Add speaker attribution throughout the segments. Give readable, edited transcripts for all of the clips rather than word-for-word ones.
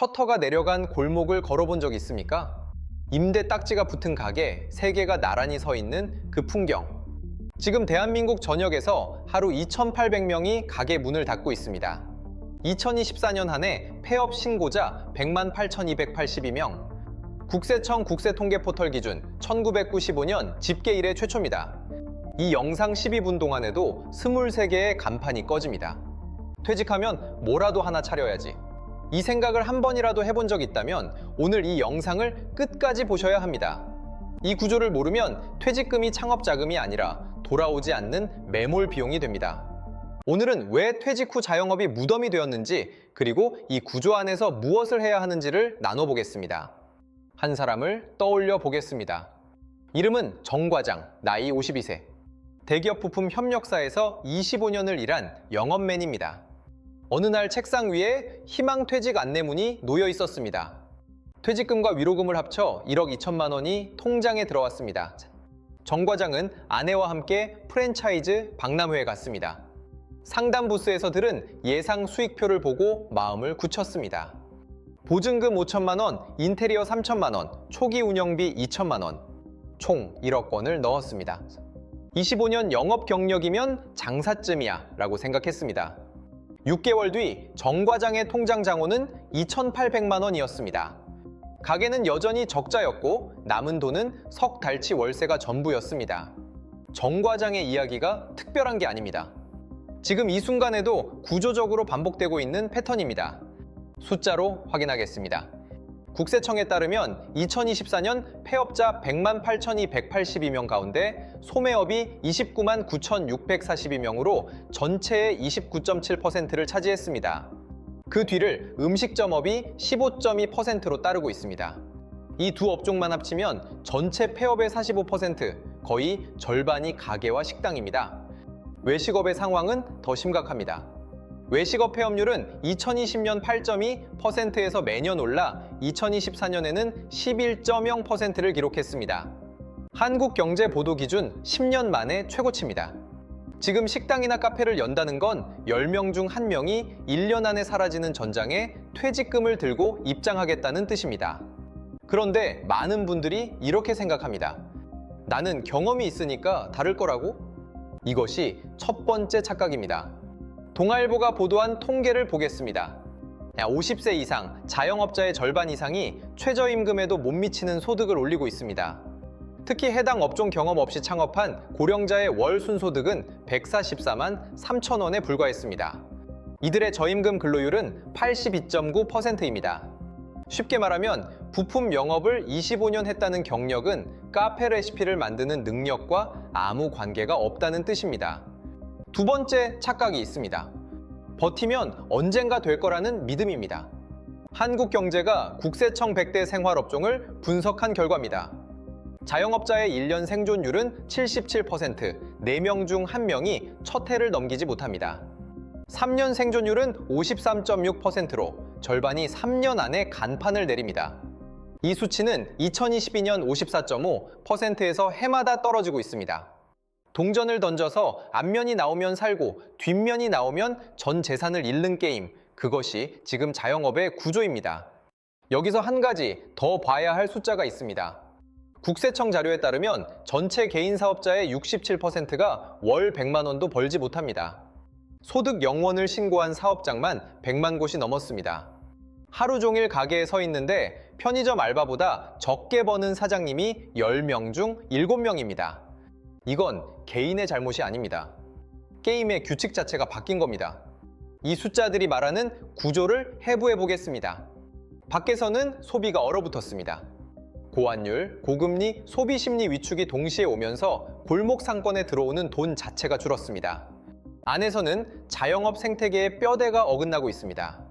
Speaker 1: 셔터가 내려간 골목을 걸어본 적 있습니까? 임대 딱지가 붙은 가게 3개가 나란히 서 있는 그 풍경. 지금 대한민국 전역에서 하루 2,800명이 가게 문을 닫고 있습니다. 2024년 한 해 폐업 신고자 108,282명. 국세청 국세통계포털 기준 1995년 집계 이래 최초입니다. 이 영상 12분 동안에도 23개의 간판이 꺼집니다. 퇴직하면 뭐라도 하나 차려야지. 이 생각을 한 번이라도 해본 적 있다면 오늘 이 영상을 끝까지 보셔야 합니다. 이 구조를 모르면 퇴직금이 창업자금이 아니라 돌아오지 않는 매몰 비용이 됩니다. 오늘은 왜 퇴직 후 자영업이 무덤이 되었는지, 그리고 이 구조 안에서 무엇을 해야 하는지를 나눠보겠습니다. 한 사람을 떠올려 보겠습니다. 이름은 정 과장, 나이 52세. 대기업 부품 협력사에서 25년을 일한 영업맨입니다. 어느 날 책상 위에 희망퇴직 안내문이 놓여 있었습니다. 퇴직금과 위로금을 합쳐 1억 2천만 원이 통장에 들어왔습니다. 정 과장은 아내와 함께 프랜차이즈 박람회에 갔습니다. 상담 부스에서 들은 예상 수익표를 보고 마음을 굳혔습니다. 보증금 5천만 원, 인테리어 3천만 원, 초기 운영비 2천만 원, 총 1억 원을 넣었습니다. 25년 영업 경력이면 장사쯤이야 라고 생각했습니다. 6개월 뒤 정 과장의 통장 잔고는 2,800만 원이었습니다. 가게는 여전히 적자였고 남은 돈은 석 달치 월세가 전부였습니다. 정 과장의 이야기가 특별한 게 아닙니다. 지금 이 순간에도 구조적으로 반복되고 있는 패턴입니다. 숫자로 확인하겠습니다. 국세청에 따르면 2024년 폐업자 108,282명 가운데 소매업이 29만 9,642명으로 전체의 29.7%를 차지했습니다. 그 뒤를 음식점업이 15.2%로 따르고 있습니다. 이 두 업종만 합치면 전체 폐업의 45%, 거의 절반이 가게와 식당입니다. 외식업의 상황은 더 심각합니다. 외식업 폐업률은 2020년 8.2%에서 매년 올라 2024년에는 11.0%를 기록했습니다. 한국경제보도 기준 10년 만에 최고치입니다. 지금 식당이나 카페를 연다는 건 10명 중 1명이 1년 안에 사라지는 전장에 퇴직금을 들고 입장하겠다는 뜻입니다. 그런데 많은 분들이 이렇게 생각합니다. 나는 경험이 있으니까 다를 거라고? 이것이 첫 번째 착각입니다. 동아일보가 보도한 통계를 보겠습니다. 50세 이상, 자영업자의 절반 이상이 최저임금에도 못 미치는 소득을 올리고 있습니다. 특히 해당 업종 경험 없이 창업한 고령자의 월 순소득은 144만 3천 원에 불과했습니다. 이들의 저임금 근로율은 82.9%입니다. 쉽게 말하면 부품 영업을 25년 했다는 경력은 카페 레시피를 만드는 능력과 아무 관계가 없다는 뜻입니다. 두 번째 착각이 있습니다. 버티면 언젠가 될 거라는 믿음입니다. 한국경제가 국세청 100대 생활업종을 분석한 결과입니다. 자영업자의 1년 생존율은 77%, 4명 중 1명이 첫 해를 넘기지 못합니다. 3년 생존율은 53.6%로 절반이 3년 안에 간판을 내립니다. 이 수치는 2022년 54.5%에서 해마다 떨어지고 있습니다. 동전을 던져서 앞면이 나오면 살고 뒷면이 나오면 전 재산을 잃는 게임, 그것이 지금 자영업의 구조입니다. 여기서 한 가지 더 봐야 할 숫자가 있습니다. 국세청 자료에 따르면 전체 개인 사업자의 67%가 월 100만 원도 벌지 못합니다. 소득 0원을 신고한 사업장만 100만 곳이 넘었습니다. 하루 종일 가게에 서 있는데 편의점 알바보다 적게 버는 사장님이 10명 중 7명입니다. 이건 개인의 잘못이 아닙니다. 게임의 규칙 자체가 바뀐 겁니다. 이 숫자들이 말하는 구조를 해부해 보겠습니다. 밖에서는 소비가 얼어붙었습니다. 고환율, 고금리, 소비 심리 위축이 동시에 오면서 골목 상권에 들어오는 돈 자체가 줄었습니다. 안에서는 자영업 생태계의 뼈대가 어긋나고 있습니다.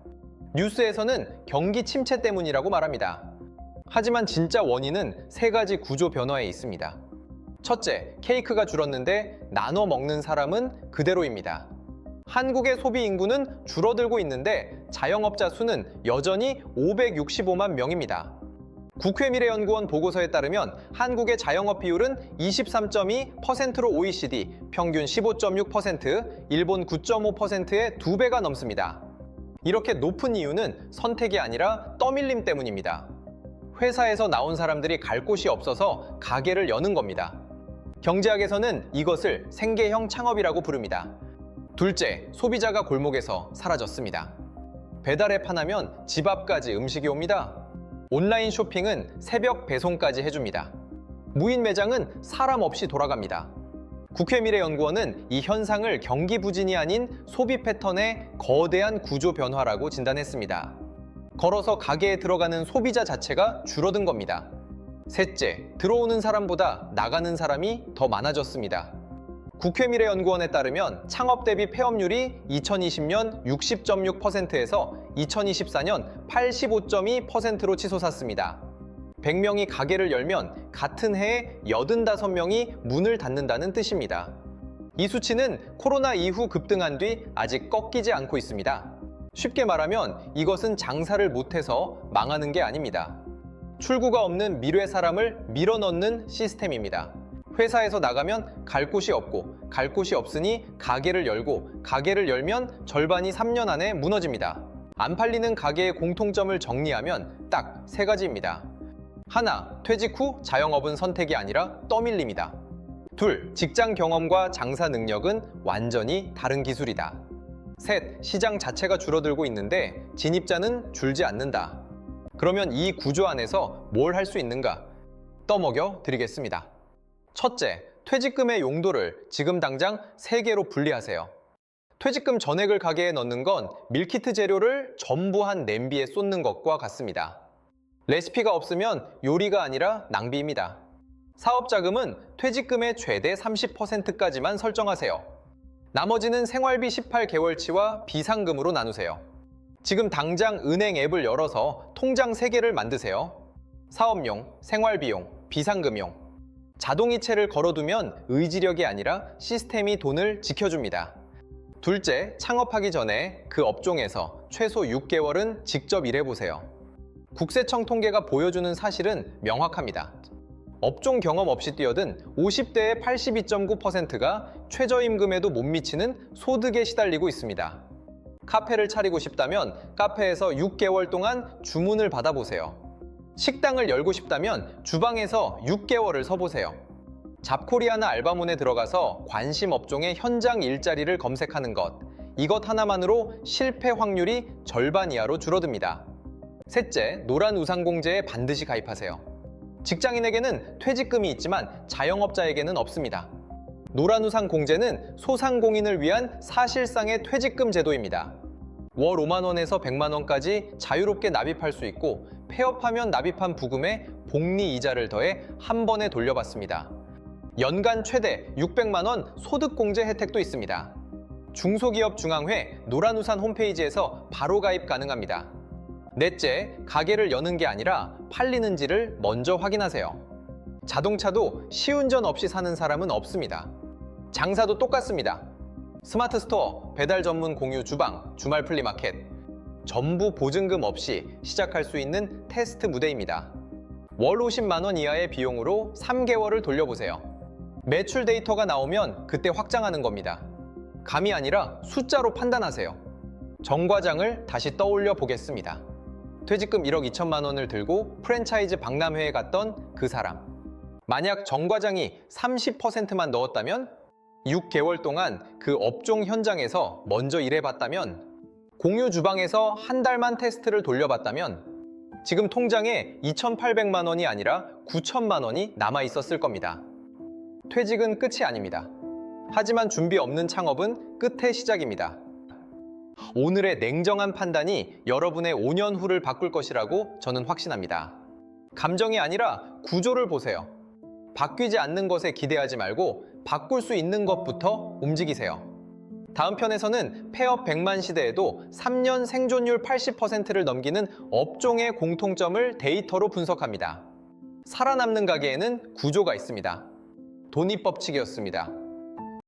Speaker 1: 뉴스에서는 경기 침체 때문이라고 말합니다. 하지만 진짜 원인은 3가지 구조 변화에 있습니다. 첫째, 케이크가 줄었는데 나눠 먹는 사람은 그대로입니다. 한국의 소비 인구는 줄어들고 있는데 자영업자 수는 여전히 565만 명입니다. 국회미래연구원 보고서에 따르면 한국의 자영업 비율은 23.2%로 OECD, 평균 15.6%, 일본 9.5%의 2배가 넘습니다. 이렇게 높은 이유는 선택이 아니라 떠밀림 때문입니다. 회사에서 나온 사람들이 갈 곳이 없어서 가게를 여는 겁니다. 경제학에서는 이것을 생계형 창업이라고 부릅니다. 둘째, 소비자가 골목에서 사라졌습니다. 배달앱 하나면 집 앞까지 음식이 옵니다. 온라인 쇼핑은 새벽 배송까지 해줍니다. 무인 매장은 사람 없이 돌아갑니다. 국회미래연구원은 이 현상을 경기 부진이 아닌 소비 패턴의 거대한 구조 변화라고 진단했습니다. 걸어서 가게에 들어가는 소비자 자체가 줄어든 겁니다. 셋째, 들어오는 사람보다 나가는 사람이 더 많아졌습니다. 국회미래연구원에 따르면 창업 대비 폐업률이 2020년 60.6%에서 2024년 85.2%로 치솟았습니다. 100명이 가게를 열면 같은 해에 85명이 문을 닫는다는 뜻입니다. 이 수치는 코로나 이후 급등한 뒤 아직 꺾이지 않고 있습니다. 쉽게 말하면 이것은 장사를 못해서 망하는 게 아닙니다. 출구가 없는 미래 사람을 밀어넣는 시스템입니다. 회사에서 나가면 갈 곳이 없고, 갈 곳이 없으니 가게를 열고, 가게를 열면 절반이 3년 안에 무너집니다. 안 팔리는 가게의 공통점을 정리하면 딱 3가지입니다. 하나, 퇴직 후 자영업은 선택이 아니라 떠밀림이다. 둘, 직장 경험과 장사 능력은 완전히 다른 기술이다. 셋, 시장 자체가 줄어들고 있는데 진입자는 줄지 않는다. 그러면 이 구조 안에서 뭘 할 수 있는가? 떠먹여 드리겠습니다. 첫째, 퇴직금의 용도를 지금 당장 3개로 분리하세요. 퇴직금 전액을 가게에 넣는 건 밀키트 재료를 전부 한 냄비에 쏟는 것과 같습니다. 레시피가 없으면 요리가 아니라 낭비입니다. 사업자금은 퇴직금의 최대 30%까지만 설정하세요. 나머지는 생활비 18개월치와 비상금으로 나누세요. 지금 당장 은행 앱을 열어서 통장 3개를 만드세요. 사업용, 생활비용, 비상금용. 자동이체를 걸어두면 의지력이 아니라 시스템이 돈을 지켜줍니다. 둘째, 창업하기 전에 그 업종에서 최소 6개월은 직접 일해보세요. 국세청 통계가 보여주는 사실은 명확합니다. 업종 경험 없이 뛰어든 50대의 82.9%가 최저임금에도 못 미치는 소득에 시달리고 있습니다. 카페를 차리고 싶다면 카페에서 6개월 동안 주문을 받아보세요. 식당을 열고 싶다면 주방에서 6개월을 서보세요. 잡코리아나 알바몬에 들어가서 관심 업종의 현장 일자리를 검색하는 것, 이것 하나만으로 실패 확률이 절반 이하로 줄어듭니다. 셋째, 노란 우산공제에 반드시 가입하세요. 직장인에게는 퇴직금이 있지만 자영업자에게는 없습니다. 노란 우산 공제는 소상공인을 위한 사실상의 퇴직금 제도입니다. 월 5만 원에서 100만 원까지 자유롭게 납입할 수 있고 폐업하면 납입한 부금에 복리 이자를 더해 한 번에 돌려받습니다. 연간 최대 600만 원 소득공제 혜택도 있습니다. 중소기업중앙회 노란우산 홈페이지에서 바로 가입 가능합니다. 넷째, 가게를 여는 게 아니라 팔리는지를 먼저 확인하세요. 자동차도 시운전 없이 사는 사람은 없습니다. 장사도 똑같습니다. 스마트 스토어, 배달 전문 공유 주방, 주말 플리마켓. 전부 보증금 없이 시작할 수 있는 테스트 무대입니다. 월 50만 원 이하의 비용으로 3개월을 돌려보세요. 매출 데이터가 나오면 그때 확장하는 겁니다. 감이 아니라 숫자로 판단하세요. 정 과장을 다시 떠올려 보겠습니다. 퇴직금 1억 2천만 원을 들고 프랜차이즈 박람회에 갔던 그 사람. 만약 정 과장이 30%만 넣었다면 6개월 동안 그 업종 현장에서 먼저 일해봤다면 공유 주방에서 한 달만 테스트를 돌려봤다면 지금 통장에 2,800만 원이 아니라 9천만 원이 남아 있었을 겁니다. 퇴직은 끝이 아닙니다. 하지만 준비 없는 창업은 끝의 시작입니다. 오늘의 냉정한 판단이 여러분의 5년 후를 바꿀 것이라고 저는 확신합니다. 감정이 아니라 구조를 보세요. 바뀌지 않는 것에 기대하지 말고 바꿀 수 있는 것부터 움직이세요. 다음 편에서는 폐업 100만 시대에도 3년 생존율 80%를 넘기는 업종의 공통점을 데이터로 분석합니다. 살아남는 가게에는 구조가 있습니다. 돈이법칙이었습니다.